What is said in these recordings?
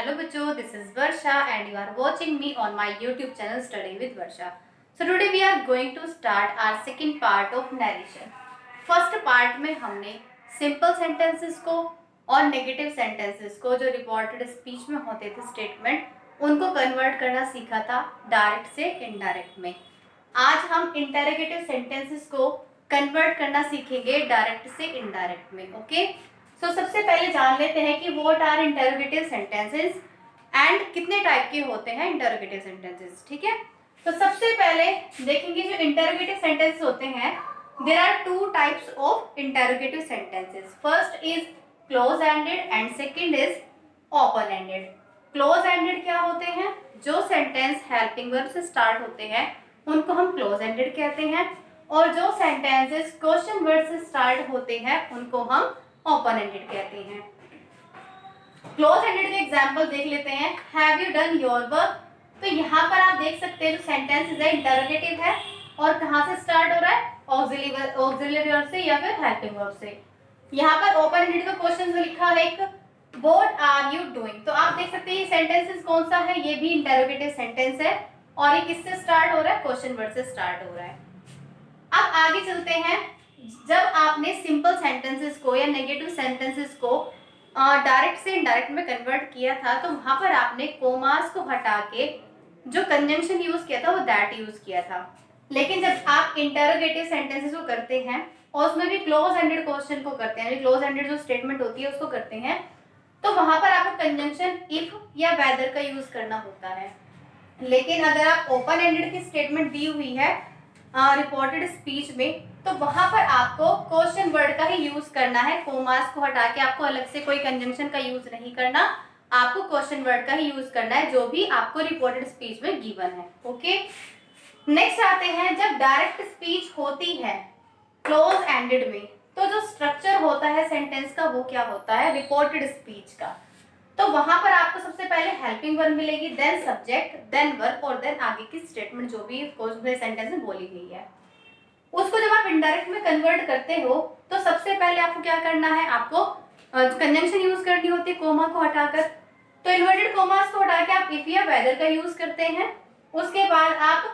Hello बच्चों, this is Varsha and you are watching me on my YouTube channel Study with Varsha. So today we are going to start our second part of narration. First part में हमने simple sentences को और negative sentences को जो reported speech में होते थे statement उनको convert करना सीखा था direct से indirect में. आज हम interrogative sentences को convert करना सीखेंगे direct से indirect में. Okay? तो सबसे पहले जान लेते हैं कि what are interrogative sentences and कितने टाइप के होते हैं इंटरोगेटिव सेंटेंसेस. ठीक है, तो सबसे पहले देखेंगे जो इंटरोगेटिव सेंटेंसेस होते हैं. There are two types of interrogative sentences. First is close ended and second is open ended. Close ended क्या होते हैं? जो सेंटेंस हेल्पिंग वर्ब से स्टार्ट होते हैं उनको हम क्लोज एंडेड कहते हैं, और जो सेंटेंसेस क्वेश्चन वर्ड से स्टार्ट होते हैं उनको हम ओपन एंडेड कहते हैं. क्लोज एंडेड के एग्जांपल देख लेते हैं. Have you done your work. तो यहाँ पर आप देख सकते हैं जो सेंटेंस है इंटरोगेटिव है और कहाँ से स्टार्ट हो रहा है? ऑक्सिलरी वर्ब से या फिर हेल्पिंग वर्ब से. यहाँ पर ओपन एंडेड का क्वेश्चन लिखा है एक व्हाट आर यू डूइंग. तो आप देख सकते हैं ये सेंटेंसेस कौन सा है? ये भी इंटरोगेटिव सेंटेंस है और ये किससे स्टार्ट हो रहा है? क्वेश्चन वर्ड से स्टार्ट हो रहा है. अब आगे चलते हैं. जब आपने सिंपल सेंटेंसेस को या नेगेटिव सेंटेंसेस को डायरेक्ट से इनडायरेक्ट में कन्वर्ट किया था तो वहां पर आपने कोमास को हटा के जो कंजंक्शन यूज किया था वो दैट यूज किया था. लेकिन जब आप इंटरोगेटिव सेंटेंसेस को करते हैं और उसमें भी क्लोज एंडेड क्वेश्चन को करते हैं, क्लोज एंडेड जो स्टेटमेंट होती है उसको करते हैं, तो वहां पर आपको कंजंक्शन इफ या वेदर का यूज करना होता है. लेकिन अगर आप ओपन एंडेड की स्टेटमेंट दी हुई है रिपोर्टेड स्पीच में तो वहां पर आपको क्वेश्चन वर्ड का ही यूज करना है. कोमास को हटा के आपको अलग से कोई कंजंक्शन का यूज नहीं करना, आपको क्वेश्चन वर्ड का ही यूज करना है जो भी आपको रिपोर्टेड स्पीच में गिवन है. ओके, नेक्स्ट आते हैं. जब डायरेक्ट स्पीच होती है क्लोज एंडेड में तो जो स्ट्रक्चर होता है सेंटेंस का वो क्या होता है? रिपोर्टेड स्पीच का. तो वहां पर आपको सबसे पहले हेल्पिंग वर्ब मिलेगी, देन सब्जेक्ट, देन वर्ब और देन आगे की स्टेटमेंट जो भी सेंटेंस में बोली गई है. उसको जब आप इनडायरेक्ट में कन्वर्ट करते हो तो सबसे पहले आपको क्या करना है? आपको कंजंक्शन यूज करनी होती है कोमा को हटाकर. तो इन्वर्टेड कोमास को हटा के आप इफ या वेदर का यूज करते हैं. उसके बाद आप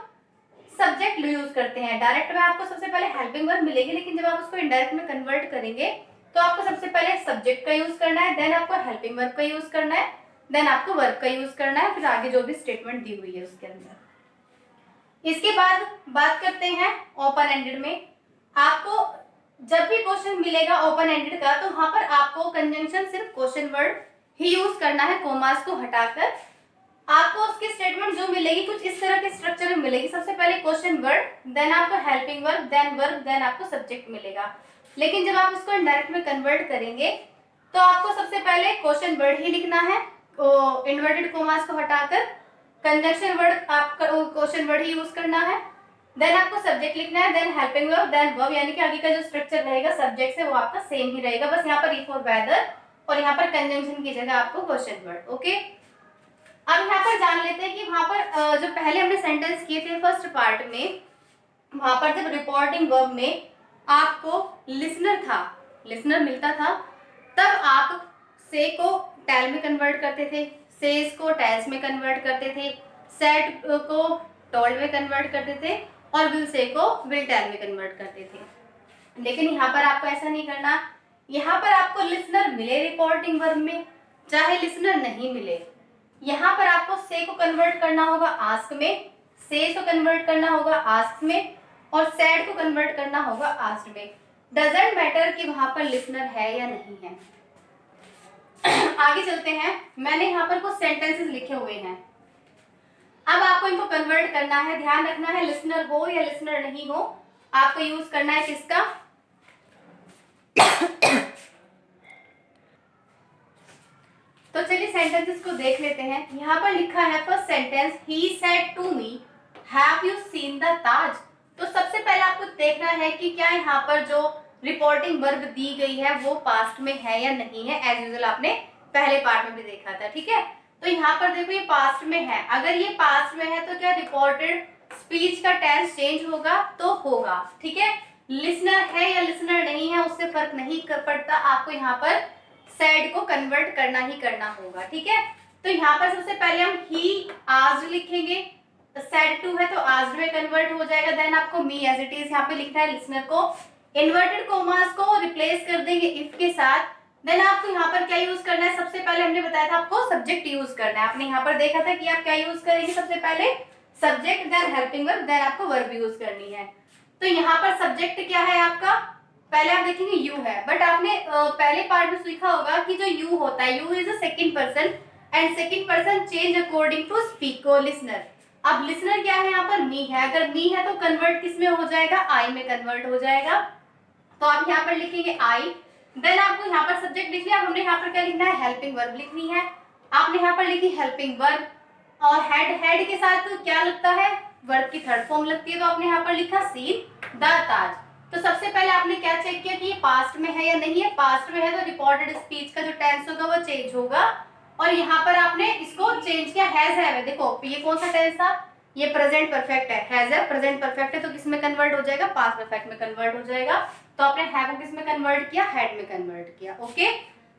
सब्जेक्ट यूज करते हैं. डायरेक्ट में आपको सबसे पहले हेल्पिंग वर्ब मिलेगी, लेकिन जब आप उसको इनडायरेक्ट में कन्वर्ट करेंगे तो आपको सबसे पहले सब्जेक्ट का यूज करना है, देन आपको हेल्पिंग वर्ब का यूज करना है, देन आपको वर्ब का यूज करना है, फिर आगे जो भी स्टेटमेंट दी हुई है उसके अंदर. इसके बाद बात करते हैं ओपन एंडेड में. आपको जब भी क्वेश्चन मिलेगा ओपन एंडेड का तो वहां पर आपको कंजंक्शन सिर्फ क्वेश्चन वर्ड ही यूज करना है कोमास को हटाकर. आपको उसकी स्टेटमेंट जो मिलेगी कुछ इस तरह के स्ट्रक्चर में मिलेगी. सबसे पहले क्वेश्चन वर्ड, देन आपको helping verb, then verb, then आपको सब्जेक्ट मिलेगा. लेकिन जब आप इसको इनडायरेक्ट में कन्वर्ट करेंगे तो आपको सबसे पहले क्वेश्चन वर्ड ही लिखना है इन्वर्टेड कोमास को हटाकर. कंजंक्शन वर्ड आपका क्वेश्चन वर्ड ही यूज करना है, देन आपको सब्जेक्ट लिखना है, then helping verb, then verb. यानी कि आगे का जो स्ट्रक्चर रहेगा सब्जेक्ट से वो आपका सेम ही रहेगा, बस यहाँ पर इफ और वेदर और यहाँ पर कंजंक्शन की जगह आपको क्वेश्चन वर्ड. ओके, अब यहाँ पर जान लेते हैं कि वहां पर जो पहले हमने सेंटेंस किए थे फर्स्ट पार्ट में, वहां पर जब रिपोर्टिंग वर्ब में आपको लिसनर मिलता था तब आप से को टेल में कन्वर्ट करते थे, सेज को टेल्स में कन्वर्ट करते थे, सेड को टोल्ड में कन्वर्ट करते थे और विल से को विल टेल में कन्वर्ट करते थे. लेकिन यहाँ पर आपको ऐसा नहीं करना. यहाँ पर आपको लिसनर मिले रिपोर्टिंग वर्ब में, चाहे लिसनर नहीं मिले, यहाँ पर आपको से को कन्वर्ट करना होगा आस्क में, सेज को कन्वर्ट करना होगा आस्क में और सैड को कन्वर्ट करना होगा आस्क्ड में. डजंट मैटर कि वहां पर लिसनर है या नहीं है. आगे चलते हैं. मैंने यहाँ पर कुछ सेंटेंसेस लिखे हुए हैं. अब आपको इनको कन्वर्ट करना है. ध्यान रखना है लिसनर हो या लिसनर नहीं हो आपको यूज करना है किसका? तो चलिए सेंटेंसेस को देख लेते हैं. यहाँ पर लिखा है first sentence, he said to me have you seen the Taj. तो सबसे पहले आपको देखना है कि क्या यहाँ पर जो रिपोर्टिंग वर्ब दी गई है वो पास्ट में है या नहीं है. एज यूजुअल आपने पहले पार्ट में भी देखा था. ठीक है, तो यहाँ पर देखो ये पास्ट में है. अगर ये पास्ट में है तो क्या रिपोर्टेड स्पीच का टेंस चेंज होगा? तो होगा. ठीक है, लिसनर है या लिसनर नहीं है उससे फर्क नहीं पड़ता, आपको यहाँ पर सेड को कन्वर्ट करना ही करना होगा. ठीक है, तो यहाँ पर सबसे पहले हम ही आस्क्ड लिखेंगे, सेड टू है तो आस्क्ड में कन्वर्ट हो जाएगा। देन आपको मी एज इट इज यहाँ पे लिखना है लिसनर को, इन्वर्टेड कोमास को रिप्लेस कर देंगे इफ के साथ। देन आपको यहाँ पर क्या यूज करना है, सबसे पहले हमने बताया था आपको सब्जेक्ट यूज करना है। आपने यहाँ पर देखा था कि आप क्या यूज करेंगे, सबसे पहले subject, then helping verb, then आपको वर्ब यूज करनी है। तो यहाँ पर सब्जेक्ट क्या है आपका, पहले आप देखेंगे यू है, बट आपने पहले पार्ट में सीखा होगा कि जो यू होता है, you is a second person and second person change according to speaker listener. अब लिसनर क्या है यहाँ पर मी है, अगर मी है तो कन्वर्ट किस में हो जाएगा, आई में कन्वर्ट हो जाएगा। तो आप यहाँ पर लिखेंगे आई, देन आपको यहाँ पर सब्जेक्ट लिख लिया। अब हमने यहाँ पर क्या लिखना है, हेल्पिंग वर्ब लिखनी है। आपने यहाँ पर लिखी हेल्पिंग वर्ब, और हेड के साथ क्या लगता है, वर्ब की थर्ड फॉर्म लगती है, तो आपने यहाँ पर लिखा सीन द ताज। तो सबसे पहले आपने क्या चेक किया कि ये पास्ट में है या नहीं है, पास्ट में है तो रिपोर्टेड स्पीच का जो टेंस होगा वो चेंज होगा, और यहाँ पर आपने इसको चेंज किया हैज है। देखो ये कौन सा टेंस था, ये प्रेजेंट परफेक्ट है, हैज है प्रेजेंट परफेक्ट है, तो किस में कन्वर्ट हो जाएगा, पास्ट परफेक्ट में कन्वर्ट हो जाएगा। तो आपने हैव को किस में कन्वर्ट किया, हैड में कन्वर्ट किया। ओके,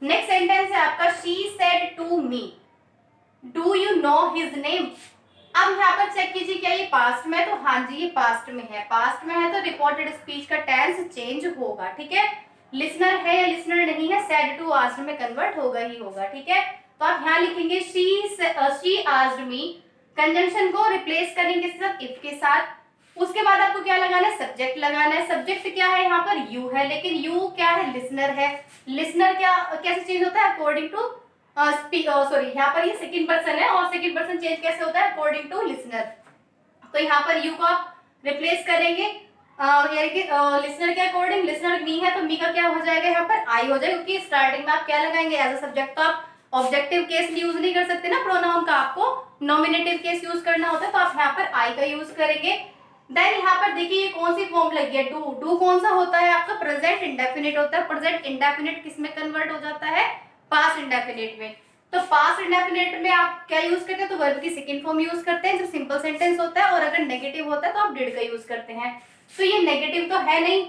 नेक्स्ट सेंटेंस है आपका she said to me do you know his name. अब यहाँ पर चेक कीजिए क्या ये पास्ट में है, तो हाँ जी ये पास्ट में है, पास्ट में है तो रिपोर्टेड स्पीच का टेंस चेंज होगा। ठीक है, लिसनर है या लिसनर नहीं है, सेड टू आस्क्ड में कन्वर्ट होगा ही होगा। ठीक है, तो आप यहाँ लिखेंगे शी आस्क्ड मी, कंजंक्शन को रिप्लेस करेंगे साथ इफ के साथ। उसके बाद आपको क्या लगाना है, सब्जेक्ट लगाना है। सब्जेक्ट क्या है यहाँ पर, यू है, लेकिन यू क्या है, लिसनर है। लिसनर क्या कैसे चेंज होता है, अकॉर्डिंग टू सॉरी यहाँ पर ये सेकंड पर्सन है, और सेकंड पर्सन चेंज कैसे होता है, अकॉर्डिंग टू लिसनर। तो यहाँ पर यू को आप रिप्लेस करेंगे यानी कि लिसनर के अकॉर्डिंग, लिसनर मी है तो मी का क्या हो जाएगा, यहाँ पर आई हो जाएगा, क्योंकि स्टार्टिंग में आप क्या लगाएंगे एज अ सब्जेक्ट, तो आप ऑब्जेक्टिव केस यूज नहीं कर सकते ना प्रोनाउन का, आपको नॉमिनेटिव केस यूज करना होता है, तो आप यहाँ पर आई का यूज करेंगे। देन यहाँ पर देखिए ये कौन सी फॉर्म लगी है, डू। डू कौन सा होता है आपका, प्रेजेंट इंडेफिनिट होता है। प्रेजेंट इंडेफिनिट किस में कन्वर्ट हो जाता है, पास्ट इंडेफिनिट में। तो पास्ट इंडेफिनिट में आप क्या यूज करते हैं, तो वर्ब की सेकंड फॉर्म यूज करते हैं जब सिंपल सेंटेंस होता है, और अगर नेगेटिव होता है तो आप डिड का यूज करते हैं। तो ये नेगेटिव तो है नहीं,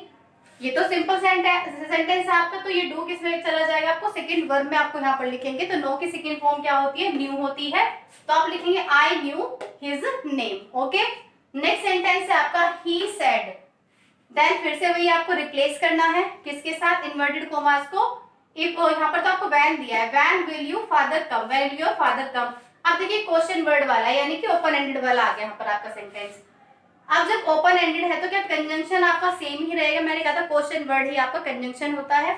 ये तो सिंपल सेंटेंस है आपका, तो ये डू किस में चला जाएगा, आपको सेकंड वर्ब में आपको यहाँ पर लिखेंगे। तो नो की सेकंड फॉर्म क्या होती है, न्यू होती है, तो आप लिखेंगे I knew his name. Okay, next sentence है आपका ही सेड, देन फिर से वही आपको रिप्लेस करना है किसके साथ, इन्वर्टेड कोमास को। इफ यहाँ पर तो आपको वैन दिया है, van will you father come, van will your father कम। अब देखिए क्वेश्चन वर्ड वाला यानी कि ओपन एंडेड वाला आ गया यहाँ पर आपका सेंटेंस। अब जब ओपन एंडेड है तो क्या कंजंक्शन आपका सेम ही रहेगा, मैंने कहा था क्वेश्चन वर्ड ही आपका कंजंक्शन होता है।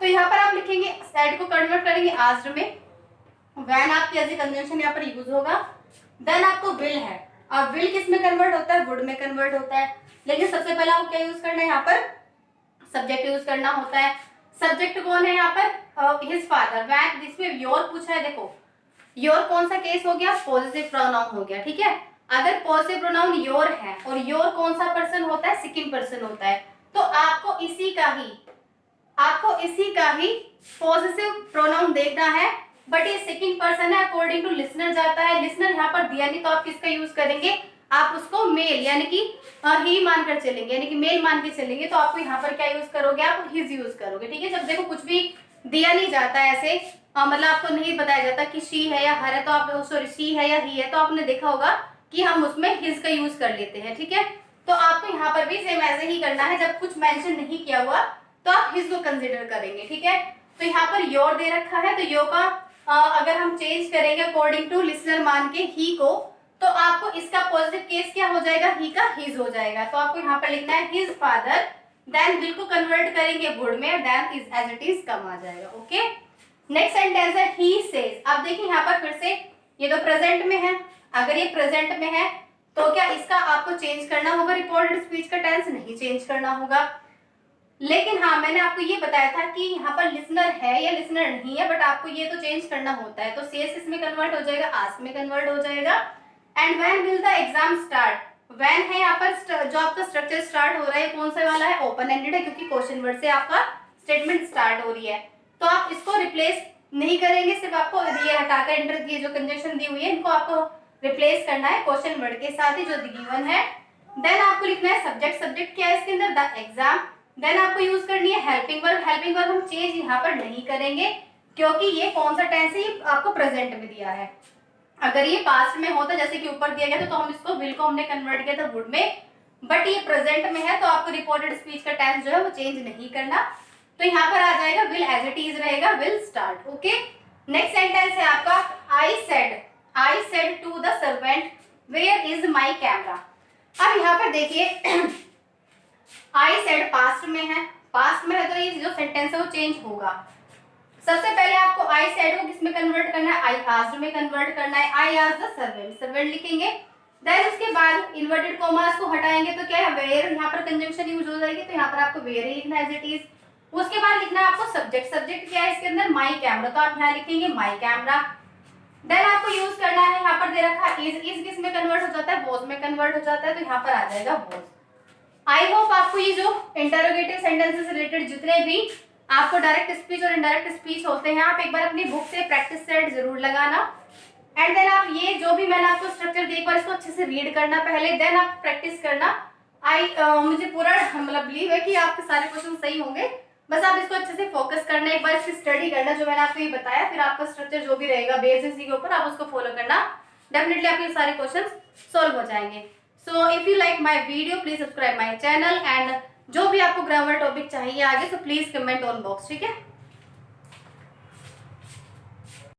तो यहाँ पर आप लिखेंगे सेड को कन्वर्ट करेंगे आस्क्ड में, वैन आपकी एज ए कंजंक्शन यहाँ पर यूज होगा। देन आपको विल है, अब विल किस में कन्वर्ट होता है, वुड में कन्वर्ट होता है, लेकिन सबसे पहले आपको क्या यूज करना है, यहाँ पर सब्जेक्ट यूज करना होता है। सब्जेक्ट कौन है यहाँ पर, हिज फादर। वैन जिसमें योर पूछा है, देखो योर कौन सा केस हो गया, पॉजिटिव प्रोनाउन हो गया। ठीक है, अगर पॉजिटिव प्रोनाउन योर है और योर कौन सा पर्सन होता है, सेकंड पर्सन होता है, तो आपको इसी का ही पॉजिटिव प्रोनाउन देखना है, बट ये सेकंड पर्सन है, अकॉर्डिंग टू लिसनर जाता है। लिसनर यहाँ पर दिया नहीं तो आप किसका यूज करेंगे, आप उसको मेल यानी कि ही मानकर चलेंगे, यानी कि मेल मान के चलेंगे, तो आपको यहाँ पर क्या यूज करोगे, आप हिज यूज करोगे। ठीक है, जब देखो कुछ भी दिया नहीं जाता है ऐसे, मतलब आपको नहीं बताया जाता कि शी है या हर है, तो आप सॉरी शी है या ही है, तो आपने देखा होगा कि हम उसमें हिज का यूज कर लेते हैं। ठीक है, तो आपको यहाँ पर भी सेम ऐसे ही करना है, जब कुछ मेंशन नहीं किया हुआ तो आप हिज को कंसिडर करेंगे। ठीक है, तो यहाँ पर योर दे रखा है, तो यो का अगर हम चेंज करेंगे अकॉर्डिंग टू लिसनर मान के ही को, तो आपको इसका पॉजिटिव केस क्या हो जाएगा, ही का हिज हो जाएगा। तो आपको यहाँ पर लिखना है हिज फादर, देन विल को कन्वर्ट करेंगे वुड में, then is as it is comma आ जाएगा। ओके, नेक्स्ट सेंटेंस है ही सेज। अब देखिए यहाँ पर फिर से ये तो प्रेजेंट में है, अगर ये प्रेजेंट में है तो क्या इसका आपको चेंज करना होगा, रिपोर्टेड स्पीच का टेंस नहीं चेंज करना होगा। लेकिन हाँ मैंने आपको ये बताया था कि यहाँ पर लिसनर है या लिसनर नहीं है, बट आपको ये तो चेंज करना होता है। तो सेज इसमें कन्वर्ट हो जाएगा, आस्क में कन्वर्ट हो जाएगा। And when will the exam start, when है यहाँ पर जो आपका स्ट्रक्चर स्टार्ट हो रहा है कौन सा वाला है, ओपन एंडेड है, क्योंकि क्वेश्चन वर्ड से आपका स्टेटमेंट स्टार्ट हो रही है। तो आप इसको रिप्लेस नहीं करेंगे, सिर्फ आपको ये हटाकर एंटर दिए जो कंजंक्शन दी हुई है इनको आपको रिप्लेस करना है क्वेश्चन वर्ड के साथ ही जो गिवन है। देन आपको लिखना है सब्जेक्ट, सब्जेक्ट क्या है इसके अंदर, द एग्जाम। देन आपको यूज करनी है हेल्पिंग वर्ब, हेल्पिंग वर्ब हम चेंज यहाँ पर नहीं करेंगे क्योंकि ये कौन सा टेंस है, ये आपको प्रेजेंट में दिया है। अगर ये पास्ट में होता जैसे कि ऊपर दिया गया था तो हम इसको विल को हमने कन्वर्ट किया था वुड में, बट ये प्रेजेंट में है तो आपको रिपोर्टेड स्पीच का टेंस जो है वो चेंज नहीं करना। तो यहाँ पर आ जाएगा विल एज इट इज रहेगा, will start. Okay, next sentence है आपका I said to the servant where is my camera. अब यहाँ पर देखिए आई सेड पास्ट में है, पास्ट में है तो ये जो सेंटेंस है वो चेंज होगा। सबसे पहले आपको आई सेड को किस में कन्वर्ट करना है, आई आस्क्ड में कन्वर्ट करना है। I asked the servant, servant लिखेंगे, देन उसके बाद इन्वर्टेड कॉमास को हटाएंगे तो क्या है वेयर, यहाँ पर कंजंक्शन यूज हो जाएगी तो यहाँ पर आपको वेयर ही लिखना है एज इट इज। उसके बाद लिखना है आपको सब्जेक्ट, सब्जेक्ट क्या है इसके अंदर, माई कैमरा, तो आप यहाँ लिखेंगे माई कैमरा। देन आपको यूज करना है, यहाँ पर दे रखा है इज किस में कन्वर्ट हो जाता है, वॉज में कन्वर्ट हो जाता है, तो यहाँ पर आ जाएगा वॉज। आई होप आपको ये जो इंटरोगेटिव सेंटेंसेस रिलेटेड जितने भी आपको डायरेक्ट स्पीच और इनडायरेक्ट स्पीच होते हैं आप एक बार अपनी बुक से प्रैक्टिस सेट जरूर लगाना। एंड देन आप ये जो भी मैंने आपको स्ट्रक्चर दिया एक बार इसको अच्छे से रीड करना पहले, देन आप प्रैक्टिस करना। मुझे पूरा मतलब बिलीव है कि आपके सारे क्वेश्चन सही होंगे, बस आप इसको अच्छे से फोकस करना, एक बार इसकी स्टडी करना जो मैंने आपको ये बताया, फिर आपका स्ट्रक्चर जो भी रहेगा बेस्ड इसी के ऊपर आप उसको फॉलो करना, डेफिनेटली आपके सारे क्वेश्चन सॉल्व हो जाएंगे। So if you like my video please subscribe my channel, and जो भी आपको ग्रामर टॉपिक चाहिए आगे तो प्लीज कमेंट ऑन बॉक्स, ठीक है।